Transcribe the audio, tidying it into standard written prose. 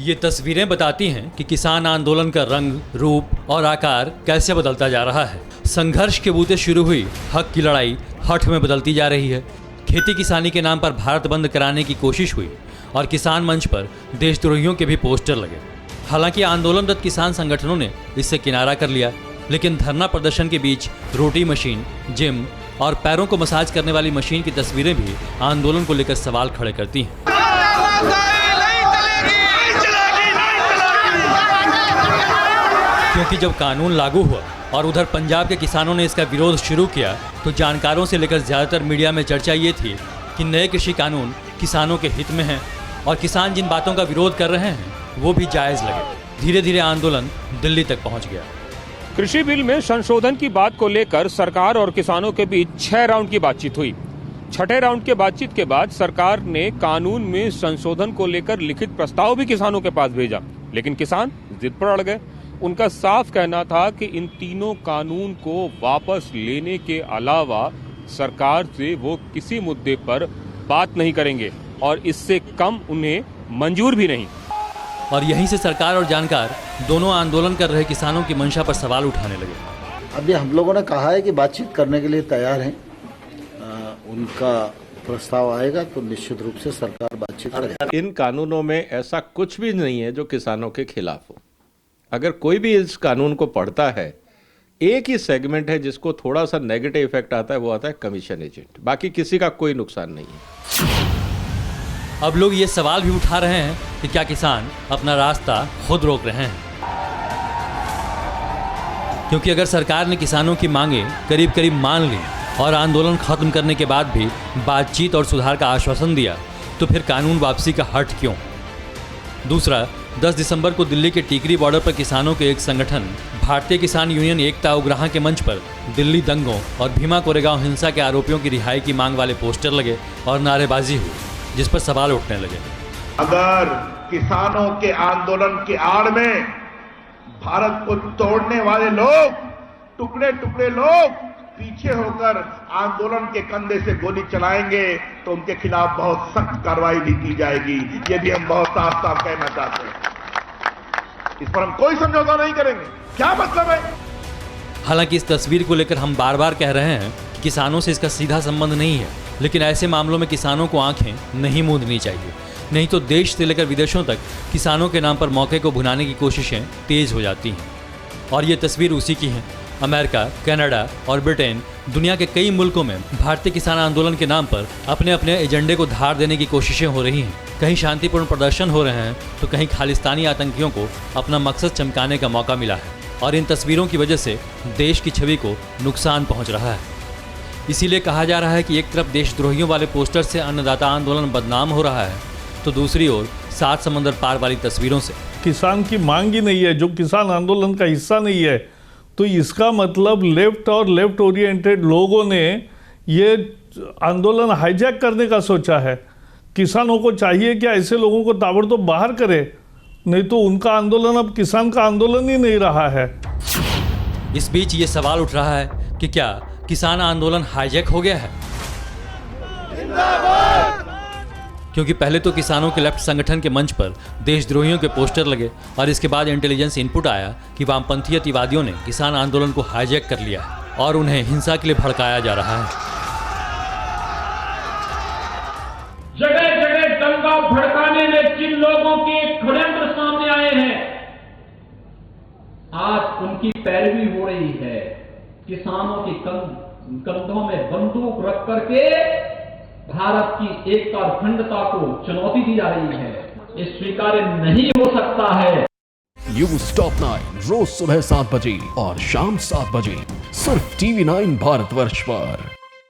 ये तस्वीरें बताती हैं कि किसान आंदोलन का रंग, रूप और आकार कैसे बदलता जा रहा है। संघर्ष के बूते शुरू हुई हक की लड़ाई हठ में बदलती जा रही है। खेती किसानी के नाम पर भारत बंद कराने की कोशिश हुई और किसान मंच पर देशद्रोहियों के भी पोस्टर लगे। हालांकि आंदोलनरत किसान संगठनों ने इससे किनारा कर लिया, लेकिन धरना प्रदर्शन के बीच रोटी मशीन, जिम और पैरों को मसाज करने वाली मशीन की तस्वीरें भी आंदोलन को लेकर सवाल खड़े करती हैं। क्योंकि जब कानून लागू हुआ और उधर पंजाब के किसानों ने इसका विरोध शुरू किया, तो जानकारों से लेकर ज़्यादातर मीडिया में चर्चा ये थी कि नए कृषि कानून किसानों के हित में हैं और किसान जिन बातों का विरोध कर रहे हैं वो भी जायज़ लगे। धीरे धीरे आंदोलन दिल्ली तक पहुंच गया। कृषि बिल में संशोधन की बात को लेकर सरकार और किसानों के बीच 6 राउंड की बातचीत हुई। छठे राउंड के बातचीत के बाद सरकार ने कानून में संशोधन को लेकर लिखित प्रस्ताव भी किसानों के पास भेजा, लेकिन किसान जिद पर अड़ गए। उनका साफ कहना था कि इन तीनों कानून को वापस लेने के अलावा सरकार से वो किसी मुद्दे पर बात नहीं करेंगे और इससे कम उन्हें मंजूर भी नहीं। और यहीं से सरकार और जानकार दोनों आंदोलन कर रहे किसानों की मंशा पर सवाल उठाने लगे। अभी हम लोगों ने कहा है कि बातचीत करने के लिए तैयार हैं। उनका प्रस्ताव आएगा तो निश्चित रूप से सरकार बातचीत करेगी। इन कानूनों में ऐसा कुछ भी नहीं है जो किसानों के खिलाफ हो। अगर कोई भी इस कानून को पढ़ता है, एक ही सेगमेंट है जिसको थोड़ा सा नेगेटिव इफेक्ट आता है, वो आता है कमीशन एजेंट। बाकी किसी का कोई नुकसान नहीं है। अब लोग ये सवाल भी उठा रहे हैं कि क्या किसान अपना रास्ता खुद रोक रहे हैं, क्योंकि अगर सरकार ने किसानों की मांगे करीब करीब मान ली और आंदोलन खत्म करने के बाद भी बातचीत और सुधार का आश्वासन दिया, तो फिर कानून वापसी का हट क्यों? दूसरा, 10 दिसंबर को दिल्ली के टीकरी बॉर्डर पर किसानों के एक संगठन भारतीय किसान यूनियन एकता उग्राह के मंच पर दिल्ली दंगों और भीमा कोरेगांव हिंसा के आरोपियों की रिहाई की मांग वाले पोस्टर लगे और नारेबाजी हुई, जिस पर सवाल उठने लगे। अगर किसानों के आंदोलन की आड़ में भारत को तोड़ने वाले लोग, टुकड़े टुकड़े लोग पीछे होकर आंदोलन के कंधे से गोली चलाएंगे तो उनके खिलाफ बहुत सख्त कार्रवाई भी की जाएगी। ये भी हम बहुत साफ साफ कहना चाहते हैं। इस पर हम कोई समझौता नहीं करेंगे। क्या मतलब है? हालांकि इस तस्वीर को लेकर हम बार बार कह रहे हैं कि किसानों से इसका सीधा संबंध नहीं है, लेकिन ऐसे मामलों में किसानों को आंखें नहीं मूंदनी चाहिए, नहीं तो देश से लेकर विदेशों तक किसानों के नाम पर मौके को भुनाने की कोशिशें तेज हो जाती हैं। और ये तस्वीर उसी की है। अमेरिका, कनाडा और ब्रिटेन, दुनिया के कई मुल्कों में भारतीय किसान आंदोलन के नाम पर अपने अपने एजेंडे को धार देने की कोशिशें हो रही हैं। कहीं शांतिपूर्ण प्रदर्शन हो रहे हैं तो कहीं खालिस्तानी आतंकियों को अपना मकसद चमकाने का मौका मिला है और इन तस्वीरों की वजह से देश की छवि को नुकसान पहुंच रहा है। इसीलिए कहा जा रहा है कि एक तरफ देशद्रोहियों वाले पोस्टर से अन्नदाता आंदोलन बदनाम हो रहा है, तो दूसरी ओर 7 समंदर पार वाली तस्वीरों से किसान की मांग ही नहीं है, जो किसान आंदोलन का हिस्सा नहीं है। तो इसका मतलब लेफ्ट और लेफ्ट ओरिएंटेड लोगों ने ये आंदोलन हाईजैक करने का सोचा है। किसानों को चाहिए कि ऐसे लोगों को ताबड़तोड़ बाहर करे, नहीं तो उनका आंदोलन अब किसान का आंदोलन ही नहीं रहा है। इस बीच ये सवाल उठ रहा है कि क्या किसान आंदोलन हाईजैक हो गया है? क्योंकि पहले तो किसानों के लेफ्ट संगठन के मंच पर देशद्रोहियों के पोस्टर लगे और इसके बाद इंटेलिजेंस इनपुट आया कि वामपंथी अतिवादियों ने किसान आंदोलन को हाईजैक कर लिया है और उन्हें हिंसा के लिए भड़काया जा रहा है। जगह जगह दंगा भड़काने में जिन लोगों के षड्यंत्र सामने आए हैं, आज उनकी पैरवी हो रही है। किसानों के कंधों में बंदूक रख करके भारत की एकता और अखंडता को चुनौती दी जा रही है। ये स्वीकार्य नहीं हो सकता है। न्यूज़ टॉप 9 रोज सुबह 7 बजे और शाम 7 बजे सिर्फ TV9 भारतवर्ष पर।